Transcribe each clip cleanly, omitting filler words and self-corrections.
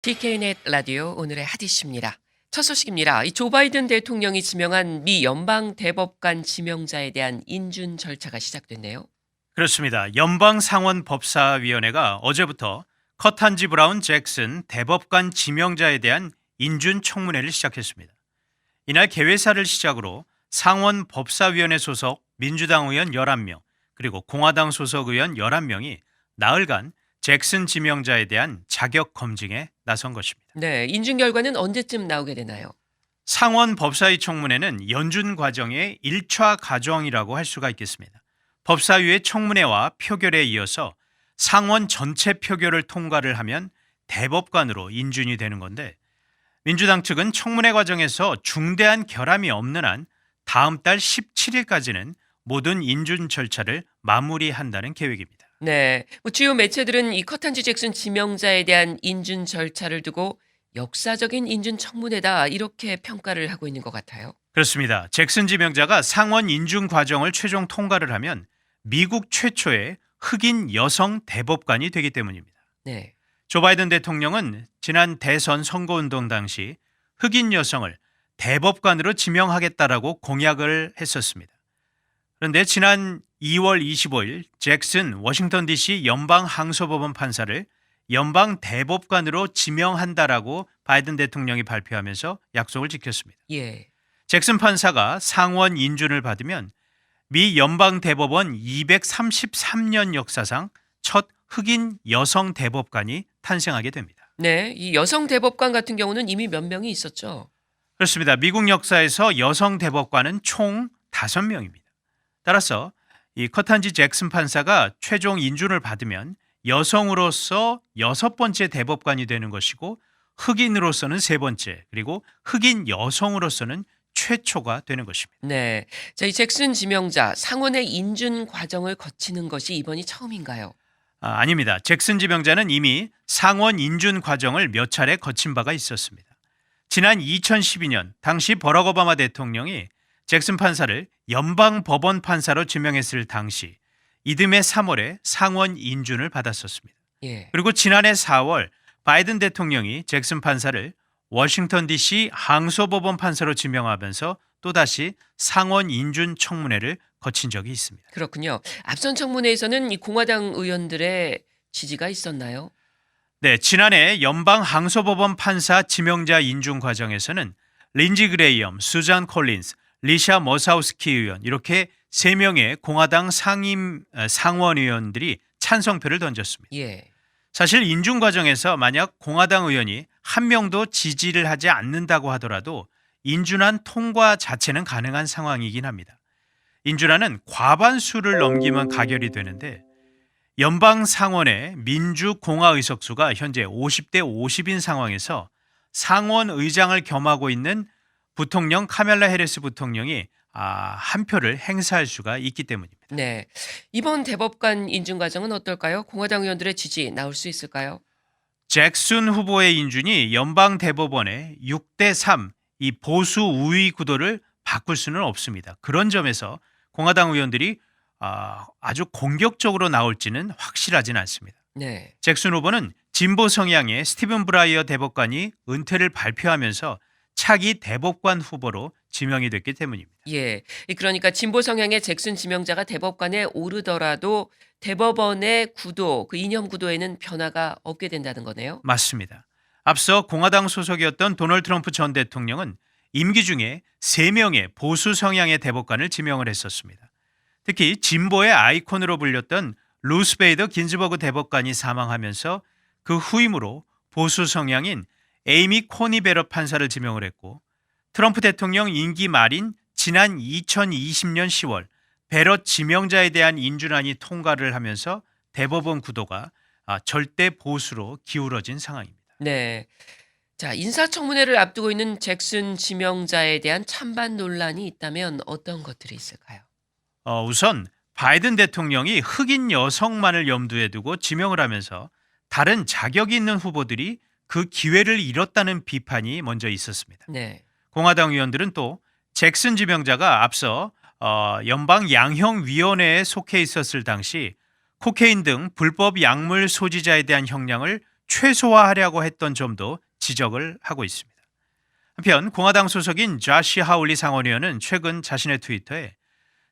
TK넷 라디오 오늘의 핫이슈입니다. 첫 소식입니다. 이 조 바이든 대통령이 지명한 미 연방 대법관 지명자에 대한 인준 절차가 시작됐네요. 그렇습니다. 연방상원법사위원회가 어제부터 커탄지 브라운 잭슨 대법관 지명자에 대한 인준 청문회를 시작했습니다. 이날 개회사를 시작으로 상원법사위원회 소속 민주당 의원 11명 그리고 공화당 소속 의원 11명이 나흘간 잭슨 지명자에 대한 자격 검증에 나선 것입니다. 네, 인준 결과는 언제쯤 나오게 되나요? 상원법사위 청문회는 연준 과정의 1차 과정이라고 할 수가 있겠습니다. 법사위의 청문회와 표결에 이어서 상원 전체 표결을 통과를 하면 대법관으로 인준이 되는 건데, 민주당 측은 청문회 과정에서 중대한 결함이 없는 한 다음 달 17일까지는 모든 인준 절차를 마무리한다는 계획입니다. 네, 주요 매체들은 이 커탄지 잭슨 지명자에 대한 인준 절차를 두고 역사적인 인준 청문회다 이렇게 평가를 하고 있는 것 같아요. 그렇습니다. 잭슨 지명자가 상원 인준 과정을 최종 통과를 하면 미국 최초의 흑인 여성 대법관이 되기 때문입니다. 네. 조 바이든 대통령은 지난 대선 선거운동 당시 흑인 여성을 대법관으로 지명하겠다라고 공약을 했었습니다. 그런데 지난 2월 25일 잭슨 워싱턴 DC 연방항소법원 판사를 연방 대법관으로 지명한다라고 바이든 대통령이 발표하면서 약속을 지켰습니다. 예. 잭슨 판사가 상원 인준을 받으면 미 연방 대법원 233년 역사상 첫 흑인 여성 대법관이 탄생하게 됩니다. 네, 이 여성 대법관 같은 경우는 이미 몇 명이 있었죠. 그렇습니다. 미국 역사에서 여성 대법관은 총 5명입니다. 따라서 이 커탄지 잭슨 판사가 최종 인준을 받으면 여성으로서 6번째 대법관이 되는 것이고, 흑인으로서는 3번째, 그리고 흑인 여성으로서는 최초가 되는 것입니다. 네. 자, 이 잭슨 지명자 상원의 인준 과정을 거치는 것이 이번이 처음인가요? 아닙니다. 잭슨 지명자는 이미 상원 인준 과정을 몇 차례 거친 바가 있었습니다. 지난 2012년 당시 버락 오바마 대통령이 잭슨 판사를 연방법원 판사로 지명했을 당시 이듬해 3월에 상원 인준을 받았었습니다. 예. 그리고 지난해 4월 바이든 대통령이 잭슨 판사를 워싱턴 DC 항소법원 판사로 지명하면서 또다시 상원 인준 청문회를 거친 적이 있습니다. 그렇군요. 앞선 청문회에서는 이 공화당 의원들의 지지가 있었나요? 네, 지난해 연방 항소법원 판사 지명자 인준 과정에서는 린지 그레이엄, 수잔 콜린스, 리샤 머사우스키 의원 이렇게 3명의 공화당 상원 의원들이 찬성표를 던졌습니다. 예. 사실 인준 과정에서 만약 공화당 의원이 한 명도 지지를 하지 않는다고 하더라도 인준안 통과 자체는 가능한 상황이긴 합니다. 인준안은 과반수를 넘기면 가결이 되는데, 연방 상원의 민주 공화 의석수가 현재 50대 50인 상황에서 상원 의장을 겸하고 있는 부통령 카멜라 해리스 부통령이 한 표를 행사할 수가 있기 때문입니다. 네. 이번 대법관 인준 과정은 어떨까요? 공화당 의원들의 지지 나올 수 있을까요? 잭슨 후보의 인준이 연방 대법원의 6대 3 이 보수 우위 구도를 바꿀 수는 없습니다. 그런 점에서 공화당 의원들이 아주 공격적으로 나올지는 확실하진 않습니다. 네. 잭슨 후보는 진보 성향의 스티븐 브라이어 대법관이 은퇴를 발표하면서 차기 대법관 후보로 지명이 됐기 때문입니다. 예. 그러니까 진보 성향의 잭슨 지명자가 대법관에 오르더라도 대법원의 구도, 그 이념 구도에는 변화가 없게 된다는 거네요. 맞습니다. 앞서 공화당 소속이었던 도널드 트럼프 전 대통령은 임기 중에 3명의 보수 성향의 대법관을 지명을 했었습니다. 특히 진보의 아이콘으로 불렸던 루스 베이더 긴즈버그 대법관이 사망하면서 그 후임으로 보수 성향인 에이미 코니 베럿 판사를 지명을 했고, 트럼프 대통령 임기 말인 지난 2020년 10월 베럿 지명자에 대한 인준안이 통과를 하면서 대법원 구도가 절대 보수로 기울어진 상황입니다. 네. 자, 인사청문회를 앞두고 있는 잭슨 지명자에 대한 찬반 논란이 있다면 어떤 것들이 있을까요? 우선 바이든 대통령이 흑인 여성만을 염두에 두고 지명을 하면서 다른 자격이 있는 후보들이 그 기회를 잃었다는 비판이 먼저 있었습니다. 네. 공화당 의원들은 또 잭슨 지명자가 앞서 연방 양형위원회에 속해 있었을 당시 코케인 등 불법 약물 소지자에 대한 형량을 최소화하려고 했던 점도 지적을 하고 있습니다. 한편 공화당 소속인 자시 하울리 상원의원은 최근 자신의 트위터에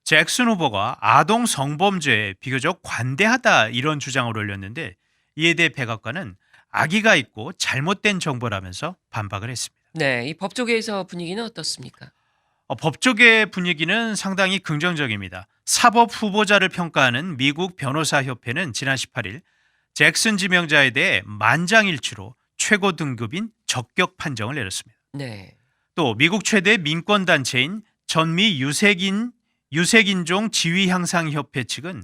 잭슨 후보가 아동 성범죄에 비교적 관대하다 이런 주장을 올렸는데 이에 대해 백악관은 악의가 있고 잘못된 정보라면서 반박을 했습니다. 네, 이 법조계에서 분위기는 어떻습니까? 법조계 분위기는 상당히 긍정적입니다. 사법 후보자를 평가하는 미국 변호사협회는 지난 18일 잭슨 지명자에 대해 만장일치로 최고 등급인 적격 판정을 내렸습니다. 네. 또 미국 최대 민권단체인 전미 유색인종 지위향상협회 측은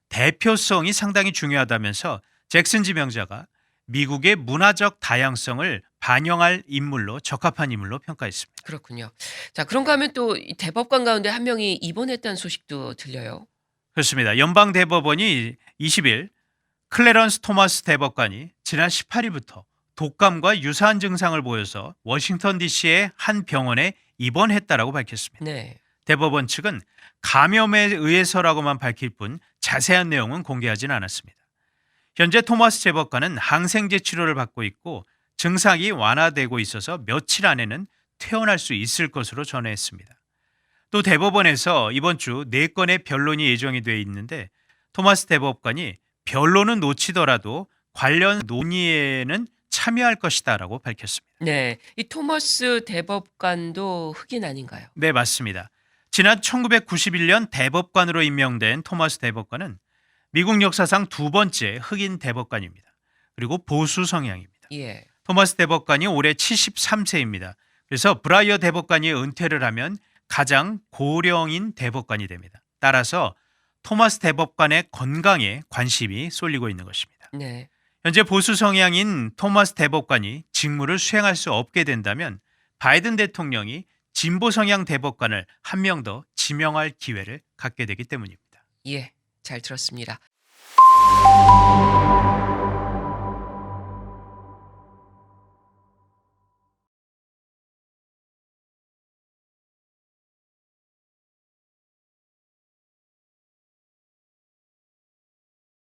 대표성이 상당히 중요하다면서 잭슨 지명자가 미국의 문화적 다양성을 반영할 인물로 적합한 인물로 평가했습니다. 그렇군요. 자, 그런가 하면 또 이 대법관 가운데 한 명이 입원했다는 소식도 들려요. 그렇습니다. 연방대법원이 20일 클래런스 토마스 대법관이 지난 18일부터 독감과 유사한 증상을 보여서 워싱턴 DC의 한 병원에 입원했다라고 밝혔습니다. 네. 대법원 측은 감염에 의해서라고만 밝힐 뿐 자세한 내용은 공개하지는 않았습니다. 현재 토마스 대법관은 항생제 치료를 받고 있고 증상이 완화되고 있어서 며칠 안에는 퇴원할 수 있을 것으로 전했습니다. 또 대법원에서 이번 주 4건의 변론이 예정이 돼 있는데 토마스 대법관이 변론은 놓치더라도 관련 논의에는 참여할 것이다라고 밝혔습니다. 네. 이 토머스 대법관도 흑인 아닌가요? 네, 맞습니다. 지난 1991년 대법관으로 임명된 토마스 대법관은 미국 역사상 두 번째 흑인 대법관입니다. 그리고 보수 성향입니다. 예. 토마스 대법관이 올해 73세입니다. 그래서 브라이어 대법관이 은퇴를 하면 가장 고령인 대법관이 됩니다. 따라서 토마스 대법관의 건강에 관심이 쏠리고 있는 것입니다. 네. 현재 보수 성향인 토마스 대법관이 직무를 수행할 수 없게 된다면 바이든 대통령이 진보 성향 대법관을 한 명 더 지명할 기회를 갖게 되기 때문입니다. 예. 잘 들었습니다.